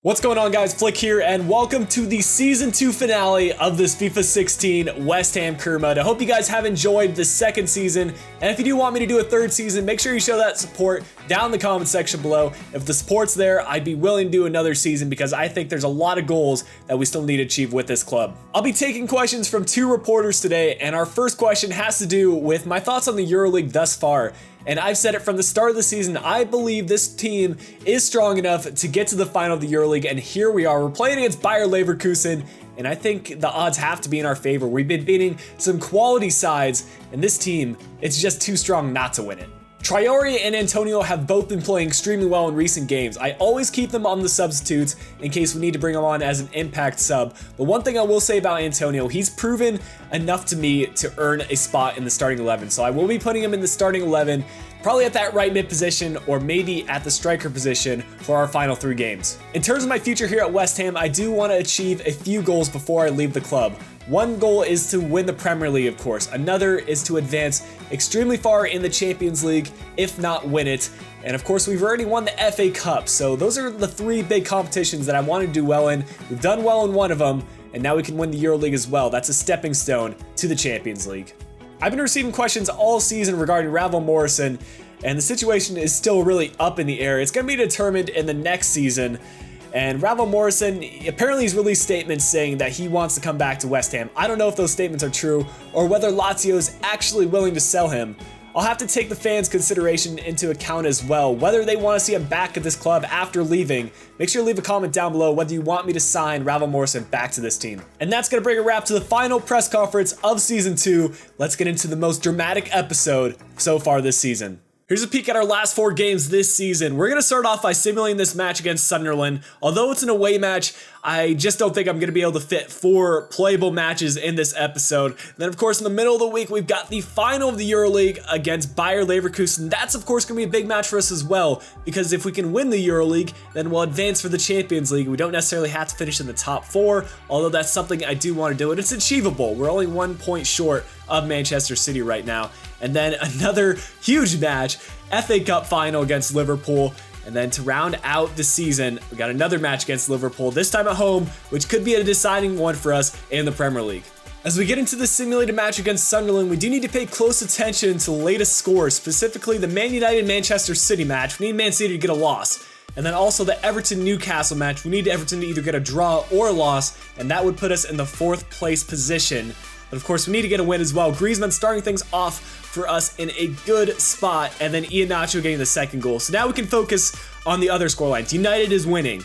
What's going on, guys? Flick here, and welcome to the Season 2 finale of this FIFA 16 West Ham career mode. I hope you guys have enjoyed the second season, and if you do want me to do a third season, make sure you show that support down in the comment section below. If the support's there, I'd be willing to do another season because I think there's a lot of goals that we still need to achieve with this club. I'll be taking questions from two reporters today, and our first question has to do with my thoughts on the EuroLeague thus far. And I've said it from the start of the season, I believe this team is strong enough to get to the final of the EuroLeague, and here we are. We're playing against Bayer Leverkusen, and I think the odds have to be in our favor. We've been beating some quality sides, and this team, it's just too strong not to win it. Traore and Antonio have both been playing extremely well in recent games. I always keep them on the substitutes in case we need to bring them on as an impact sub. But one thing I will say about Antonio, he's proven enough to me to earn a spot in the starting 11. So I will be putting him in the starting 11, probably at that right mid position or maybe at the striker position for our final 3 games. In terms of my future here at West Ham, I do want to achieve a few goals before I leave the club. One goal is to win the Premier League, of course. Another is to advance extremely far in the Champions League, if not win it. And of course, we've already won the FA Cup, so those are the 3 big competitions that I want to do well in. We've done well in one of them, and now we can win the EuroLeague as well. That's a stepping stone to the Champions League. I've been receiving questions all season regarding Ravel Morrison, and the situation is still really up in the air. It's going to be determined in the next season. And Ravel Morrison, apparently he's released statements saying that he wants to come back to West Ham. I don't know if those statements are true or whether Lazio is actually willing to sell him. I'll have to take the fans' consideration into account as well, whether they want to see him back at this club after leaving. Make sure to leave a comment down below whether you want me to sign Ravel Morrison back to this team. And that's going to bring a wrap to the final press conference of Season 2. Let's get into the most dramatic episode so far this season. Here's a peek at our last 4 games this season. We're going to start off by simulating this match against Sunderland. Although it's an away match, I just don't think I'm going to be able to fit 4 playable matches in this episode. And then, of course, in the middle of the week, we've got the final of the EuroLeague against Bayer Leverkusen. That's, of course, going to be a big match for us as well, because if we can win the EuroLeague, then we'll advance for the Champions League. We don't necessarily have to finish in the top 4, although that's something I do want to do, and it's achievable. We're only 1 point short of Manchester City right now. And then another huge match, FA Cup final against Liverpool. And then to round out the season, we got another match against Liverpool, this time at home, which could be a deciding one for us in the Premier League. As we get into the simulated match against Sunderland, we do need to pay close attention to the latest scores, specifically the Man United-Manchester City match. We need Man City to get a loss. And then also the Everton-Newcastle match. We need Everton to either get a draw or a loss, and that would put us in the 4th place position. But of course, we need to get a win as well. Griezmann starting things off for us in a good spot, and then Iheanacho getting the 2nd goal. So now we can focus on the other scorelines. United is winning.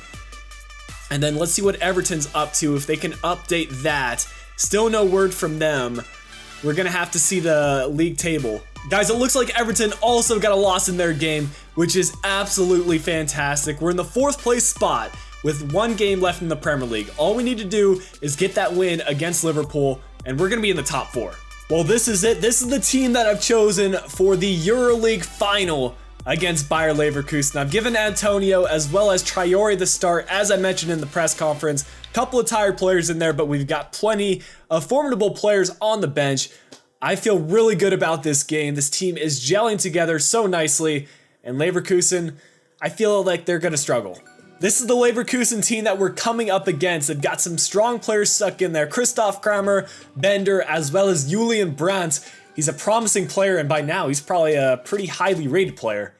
And then let's see what Everton's up to, if they can update that. Still no word from them. We're going to have to see the league table. Guys, it looks like Everton also got a loss in their game, which is absolutely fantastic. We're in the 4th place spot with 1 game left in the Premier League. All we need to do is get that win against Liverpool, and we're going to be in the top 4. Well, this is it. This is the team that I've chosen for the EuroLeague final against Bayer Leverkusen. I've given Antonio as well as Traore the start, as I mentioned in the press conference. A couple of tired players in there, but we've got plenty of formidable players on the bench. I feel really good about this game. This team is gelling together so nicely, and Leverkusen, I feel like they're going to struggle. This is the Leverkusen team that we're coming up against. They've got some strong players stuck in there. Christoph Kramer, Bender, as well as Julian Brandt. He's a promising player, and by now, he's probably a pretty highly rated player.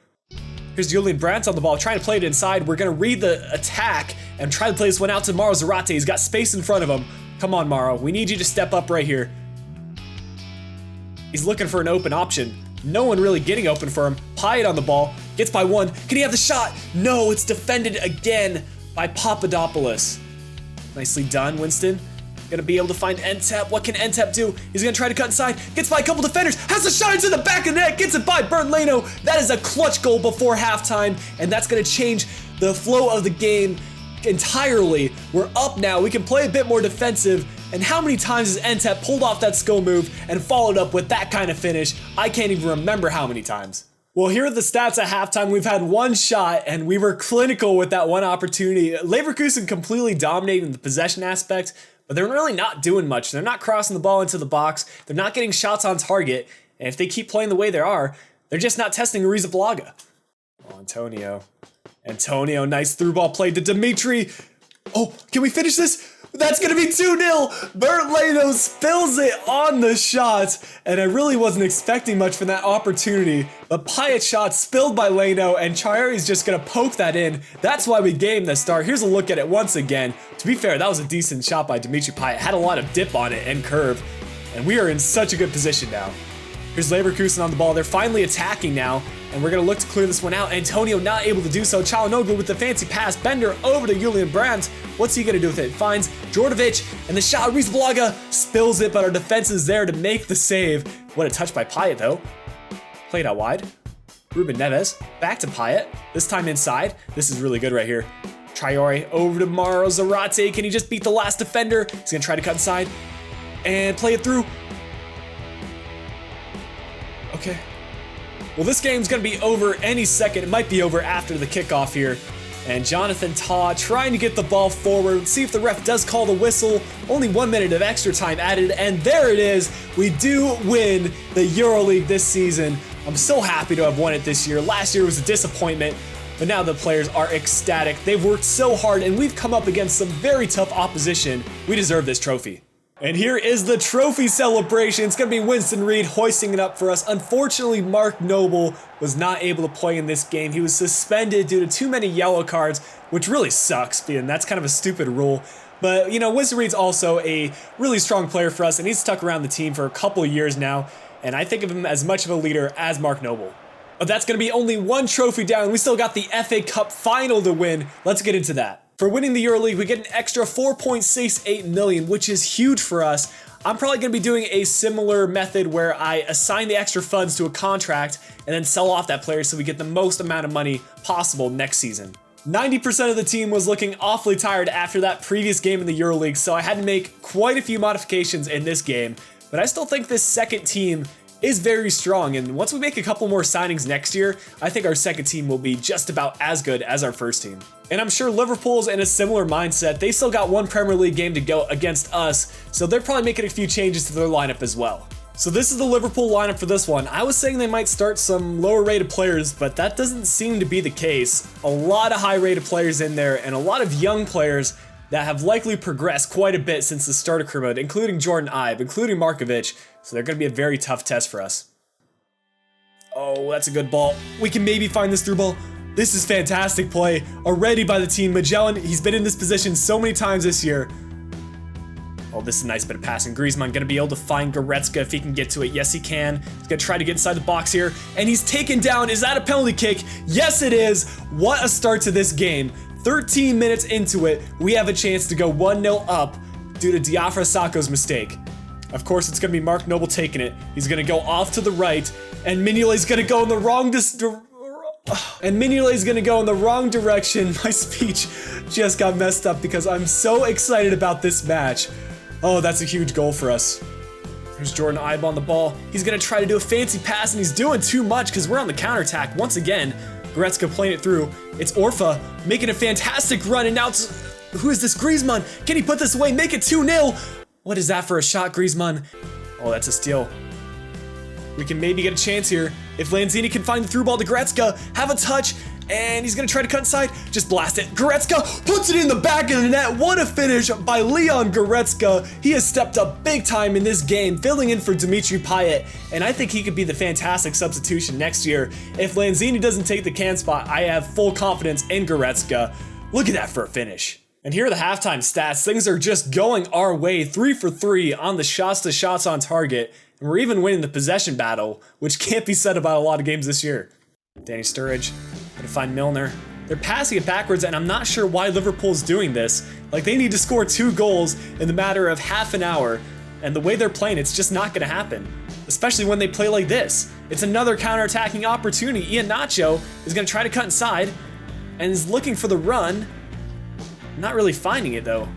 Here's Julian Brandt on the ball, trying to play it inside. We're going to read the attack and try to play this one out to Mauro Zarate. He's got space in front of him. Come on, Mauro. We need you to step up right here. He's looking for an open option. No one really getting open for him. Pyatt on the ball. Gets by 1. Can he have the shot? No, it's defended again by Papadopoulos. Nicely done, Winston. Gonna be able to find Ntep. What can Ntep do? He's gonna try to cut inside. Gets by a couple defenders. Has a shot into the back of the net. Gets it by Bernd Leno. That is a clutch goal before halftime, and that's gonna change the flow of the game entirely. We're up now. We can play a bit more defensive. And how many times has Ntep pulled off that skill move and followed up with that kind of finish? I can't even remember how many times. Well, here are the stats at halftime. We've had 1 shot, and we were clinical with that 1 opportunity. Leverkusen completely dominating the possession aspect, but they're really not doing much. They're not crossing the ball into the box. They're not getting shots on target. And if they keep playing the way they are, they're just not testing Arrizabalaga. Oh, Antonio. Antonio, nice through ball play to Dimitri. Oh, can we finish this? That's going to be 2-0. Bert Leno spills it on the shot, and I really wasn't expecting much from that opportunity. But Pyatt's shot spilled by Leno, and Traore's just going to poke that in. That's why we gave him the start. Here's a look at it once again. To be fair, that was a decent shot by Dimitri Payet. Had a lot of dip on it and curve, and we are in such a good position now. Here's Leverkusen on the ball. They're finally attacking now, and we're going to look to clear this one out. Antonio not able to do so. Çalhanoğlu with the fancy pass. Bender over to Julian Brandt. What's he going to do with it? Finds Djordjevic, and the shot. Rizbalaga spills it, but our defense is there to make the save. What a touch by Payet, though. Played out wide. Ruben Neves. Back to Payet. This time inside. This is really good right here. Traore over to Mauro Zarate. Can he just beat the last defender? He's going to try to cut inside and play it through. Okay. Well, this game's going to be over any second. It might be over after the kickoff here. And Jonathan Tah trying to get the ball forward. Let's see if the ref does call the whistle. Only 1 minute of extra time added, and there it is. We do win the EuroLeague this season. I'm so happy to have won it this year. Last year was a disappointment, but now the players are ecstatic. They've worked so hard, and we've come up against some very tough opposition. We deserve this trophy. And here is the trophy celebration. It's going to be Winston Reid hoisting it up for us. Unfortunately, Mark Noble was not able to play in this game. He was suspended due to too many yellow cards, which really sucks, being that's kind of a stupid rule. But, you know, Winston Reid's also a really strong player for us, and he's stuck around the team for a couple of years now, and I think of him as much of a leader as Mark Noble. But that's going to be only one trophy down. We still got the FA Cup final to win. Let's get into that. For winning the EuroLeague, we get an extra 4.68 million, which is huge for us. I'm probably going to be doing a similar method where I assign the extra funds to a contract and then sell off that player so we get the most amount of money possible next season. 90% of the team was looking awfully tired after that previous game in the EuroLeague, so I had to make quite a few modifications in this game, but I still think this second team is very strong, and once we make a couple more signings next year, I think our second team will be just about as good as our first team. And I'm sure Liverpool's in a similar mindset. They still got one Premier League game to go against us, so they're probably making a few changes to their lineup as well. So this is the Liverpool lineup for this one. I was saying they might start some lower rated players, but that doesn't seem to be the case. A lot of high rated players in there, and a lot of young players that have likely progressed quite a bit since the start of career mode, including Jordan Ibe, including Markovic, so they're going to be a very tough test for us. Oh, that's a good ball. We can maybe find this through ball. This is fantastic play already by the team. Magellan, he's been in this position so many times this year. Oh, this is a nice bit of passing. Griezmann going to be able to find Goretzka if he can get to it. Yes, he can. He's going to try to get inside the box here, and he's taken down. Is that a penalty kick? Yes, it is. What a start to this game. 13 minutes into it, we have a chance to go 1-0 up due to Diafra Sakho's mistake. Of course, it's going to be Mark Noble taking it. He's going to go off to the right, and Mignolet's going to go in the wrong direction. My speech just got messed up because I'm so excited about this match. Oh, that's a huge goal for us. There's Jordan Ibe on the ball. He's going to try to do a fancy pass, and he's doing too much because we're on the counterattack once again. Goretzka playing it through. It's Orfa making a fantastic run, and now it's... Who is this? Griezmann. Can he put this away? Make it 2-0. What is that for a shot, Griezmann? Oh, that's a steal. We can maybe get a chance here. If Lanzini can find the through ball to Goretzka, have a touch, and he's going to try to cut inside. Just blast it. Goretzka puts it in the back of the net. What a finish by Leon Goretzka. He has stepped up big time in this game, filling in for Dimitri Payet, and I think he could be the fantastic substitution next year. If Lanzini doesn't take the can spot, I have full confidence in Goretzka. Look at that for a finish. And here are the halftime stats. Things are just going our way, 3 for 3 on the shots to shots on target. And we're even winning the possession battle, which can't be said about a lot of games this year. Danny Sturridge, gonna find Milner. They're passing it backwards, and I'm not sure why Liverpool's doing this. Like, they need to score 2 goals in the matter of half an hour, and the way they're playing, it's just not gonna happen. Especially when they play like this. It's another counter-attacking opportunity. Iheanacho is gonna try to cut inside, and is looking for the run. Not really finding it, though.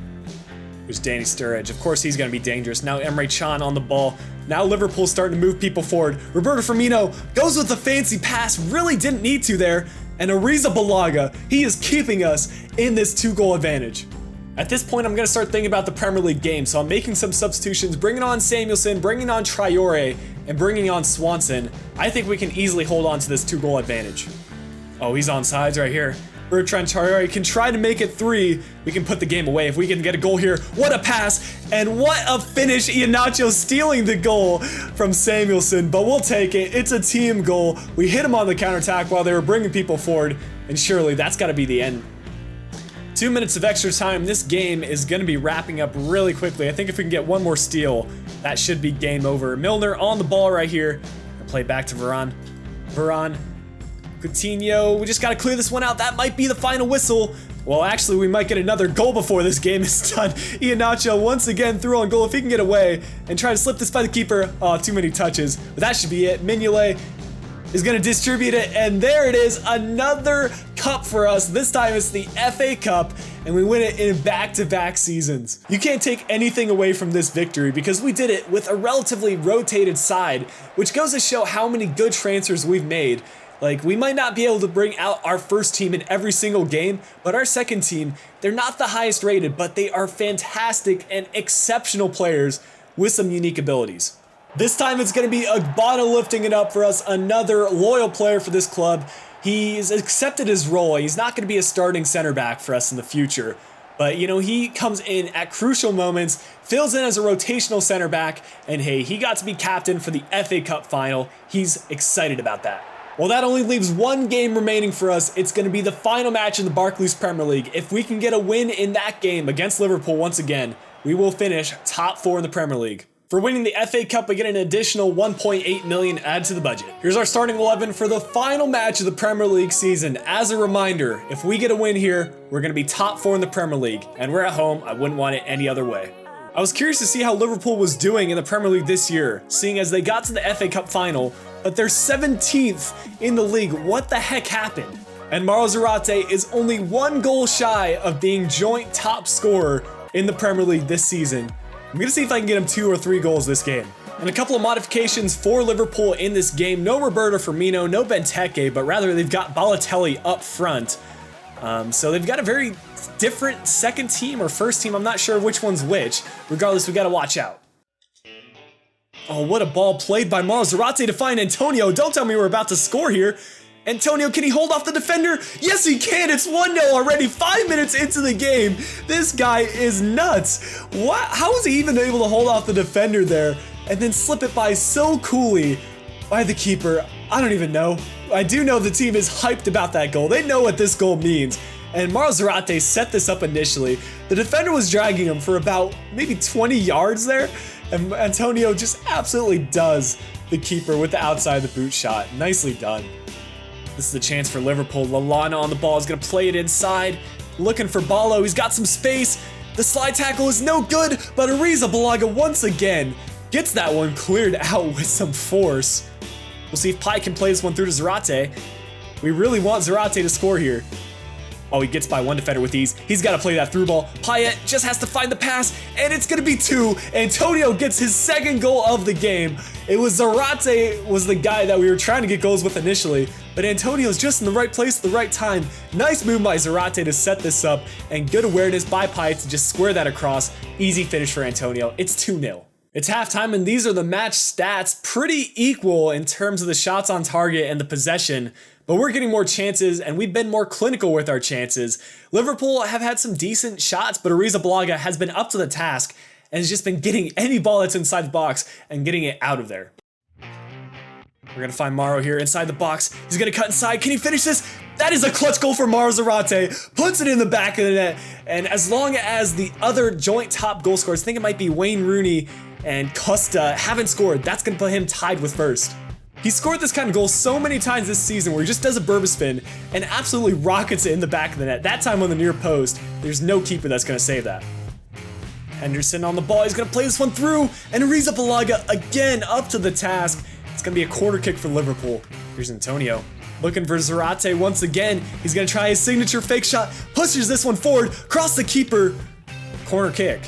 There's Danny Sturridge. Of course, he's going to be dangerous. Now Emre Can on the ball. Now Liverpool's starting to move people forward. Roberto Firmino goes with the fancy pass. Really didn't need to there. And Arrizabalaga, he is keeping us in this 2-goal advantage. At this point, I'm going to start thinking about the Premier League game. So I'm making some substitutions, bringing on Samuelson, bringing on Traore, and bringing on Swanson. I think we can easily hold on to this 2-goal advantage. Oh, he's on sides right here. Bertrand Traore can try to make it 3. We can put the game away if we can get a goal here. What a pass, and what a finish. Iheanacho stealing the goal from Samuelson, but we'll take it. It's a team goal. We hit him on the counterattack while they were bringing people forward, and surely that's got to be the end. 2 minutes of extra time. This game is going to be wrapping up really quickly. I think if we can get one more steal, that should be game over. Milner on the ball right here. Play back to Varane. Coutinho, we just got to clear this one out. That might be the final whistle. Well, actually, we might get another goal before this game is done. Iheanacho once again through on goal. If he can get away and try to slip this by the keeper. Oh, too many touches. But that should be it. Mignolet is going to distribute it, and there it is. Another cup for us. This time it's the FA Cup, and we win it in back-to-back seasons. You can't take anything away from this victory because we did it with a relatively rotated side, which goes to show how many good transfers we've made. Like, we might not be able to bring out our first team in every single game, but our second team, they're not the highest rated, but they are fantastic and exceptional players with some unique abilities. This time it's going to be Agbana lifting it up for us, another loyal player for this club. He's accepted his role. He's not going to be a starting center back for us in the future. But, you know, he comes in at crucial moments, fills in as a rotational center back, and hey, he got to be captain for the FA Cup final. He's excited about that. Well, that only leaves one game remaining for us. It's going to be the final match in the Barclays Premier League. If we can get a win in that game against Liverpool once again, we will finish top 4 in the Premier League. For winning the FA Cup, we get an additional 1.8 million added to the budget. Here's our starting 11 for the final match of the Premier League season. As a reminder, if we get a win here, we're going to be top 4 in the Premier League, and we're at home. I wouldn't want it any other way. I was curious to see how Liverpool was doing in the Premier League this year, seeing as they got to the FA Cup final, but they're 17th in the league. What the heck happened? And Mauro Zarate is only 1 goal shy of being joint top scorer in the Premier League this season. I'm going to see if I can get him 2 or 3 goals this game. And a couple of modifications for Liverpool in this game. No Roberto Firmino, no Benteke, but rather they've got Balotelli up front. So they've got a very different second team or first team. I'm not sure which one's which. Regardless, we got to watch out. Oh, what a ball played by Mauro Zarate to find Antonio. Don't tell me we're about to score here. Antonio, can he hold off the defender? Yes, he can. It's 1-0 already, 5 minutes into the game. This guy is nuts. What? How was he even able to hold off the defender there and then slip it by so coolly by the keeper? I don't even know. I do know the team is hyped about that goal. They know what this goal means. And Mauro Zarate set this up initially. The defender was dragging him for about maybe 20 yards there. And Antonio just absolutely does the keeper with the outside of the boot shot. Nicely done. This is a chance for Liverpool. Lallana on the ball is going to play it inside. Looking for Balo. He's got some space. The slide tackle is no good, but Arrizabalaga once again gets that one cleared out with some force. We'll see if Pai can play this one through to Zarate. We really want Zarate to score here. Oh, he gets by one defender with ease. He's got to play that through ball. Payet just has to find the pass, and it's going to be 2. Antonio gets his 2nd goal of the game. It was Zarate was the guy that we were trying to get goals with initially, but Antonio's just in the right place at the right time. Nice move by Zarate to set this up, and good awareness by Payet to just square that across. Easy finish for Antonio. It's 2-0. It's halftime, and these are the match stats. Pretty equal in terms of the shots on target and the possession, but we're getting more chances, and we've been more clinical with our chances. Liverpool have had some decent shots, but Arrizabalaga has been up to the task and has just been getting any ball that's inside the box and getting it out of there. We're going to find Mauro here inside the box. He's going to cut inside. Can he finish this? That is a clutch goal for Mauro Zarate. Puts it in the back of the net, and as long as the other joint top goal scorers, I think it might be Wayne Rooney and Costa, haven't scored, that's going to put him tied with first. He scored this kind of goal so many times this season where he just does a Berba spin and absolutely rockets it in the back of the net. That time on the near post, there's no keeper that's going to save that. Henderson on the ball, he's going to play this one through, and Arrizabalaga again up to the task. It's going to be a corner kick for Liverpool. Here's Antonio looking for Zarate once again. He's going to try his signature fake shot, pushes this one forward, cross the keeper, corner kick.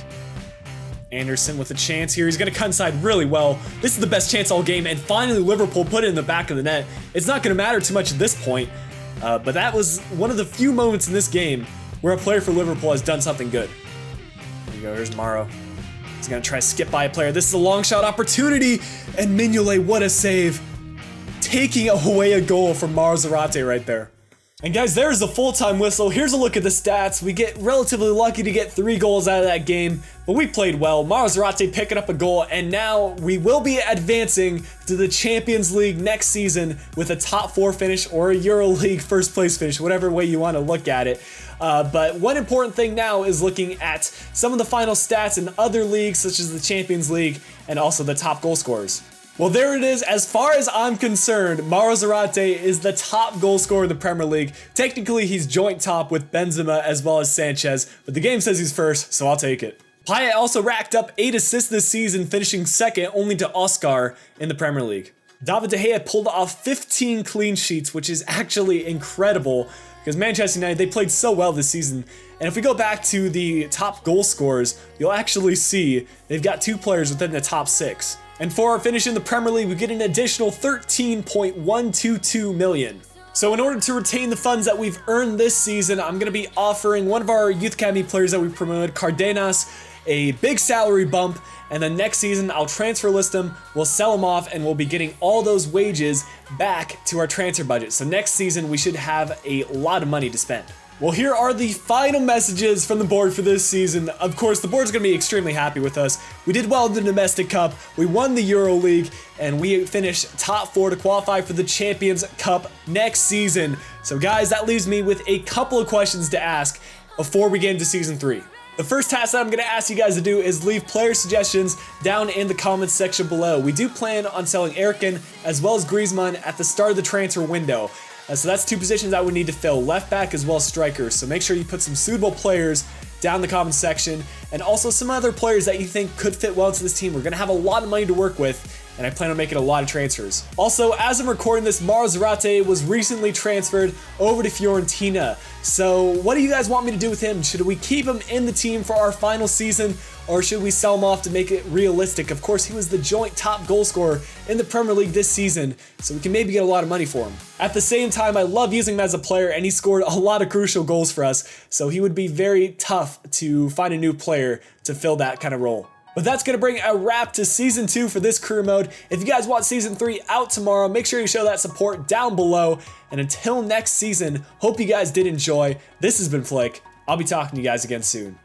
Anderson with a chance here. He's going to cut inside really well. This is the best chance all game, and finally Liverpool put it in the back of the net. It's not going to matter too much at this point, but that was one of the few moments in this game where a player for Liverpool has done something good. There you go. Here's Mauro. He's going to try to skip by a player. This is a long shot opportunity, and Mignolet, what a save. Taking away a goal from Mauro Zarate right there. And guys, there's the full-time whistle. Here's a look at the stats. We get relatively lucky to get 3 goals out of that game, but we played well. Marzarate picking up a goal, and now we will be advancing to the Champions League next season with a top 4 finish or a Euro League first place finish, whatever way you want to look at it. But one important thing now is looking at some of the final stats in other leagues, such as the Champions League and also the top goal scorers. Well, there it is. As far as I'm concerned, Mauro Zarate is the top goal scorer in the Premier League. Technically, he's joint top with Benzema as well as Sanchez, but the game says he's first, so I'll take it. Payet also racked up 8 assists this season, finishing second only to Oscar in the Premier League. David De Gea pulled off 15 clean sheets, which is actually incredible because Manchester United, they played so well this season. And if we go back to the top goal scorers, you'll actually see they've got 2 players within the top 6. And for our finish in the Premier League, we get an additional 13.122 million. So in order to retain the funds that we've earned this season, I'm going to be offering one of our Youth Academy players that we promoted, Cardenas, a big salary bump, and then next season I'll transfer list him, we'll sell him off, and we'll be getting all those wages back to our transfer budget. So next season we should have a lot of money to spend. Well, here are the final messages from the board for this season. Of course, the board's going to be extremely happy with us. We did well in the Domestic Cup, we won the Euro League, and we finished top 4 to qualify for the Champions Cup next season. So guys, that leaves me with a couple of questions to ask before we get into Season 3. The first task that I'm going to ask you guys to do is leave player suggestions down in the comments section below. We do plan on selling Erkin as well as Griezmann at the start of the transfer window. So that's 2 positions I would need to fill, left back as well as strikers. So make sure you put some suitable players down in the comments section, and also some other players that you think could fit well into this team. We're going to have a lot of money to work with, and I plan on making a lot of transfers. Also, as I'm recording this, Mauro Zarate was recently transferred over to Fiorentina. So what do you guys want me to do with him? Should we keep him in the team for our final season, or should we sell him off to make it realistic? Of course, he was the joint top goal scorer in the Premier League this season, so we can maybe get a lot of money for him. At the same time, I love using him as a player, and he scored a lot of crucial goals for us, so he would be very tough to find a new player to fill that kind of role. But that's going to bring a wrap to Season 2 for this career mode. If you guys want Season 3 out tomorrow, make sure you show that support down below. And until next season, hope you guys did enjoy. This has been Flick. I'll be talking to you guys again soon.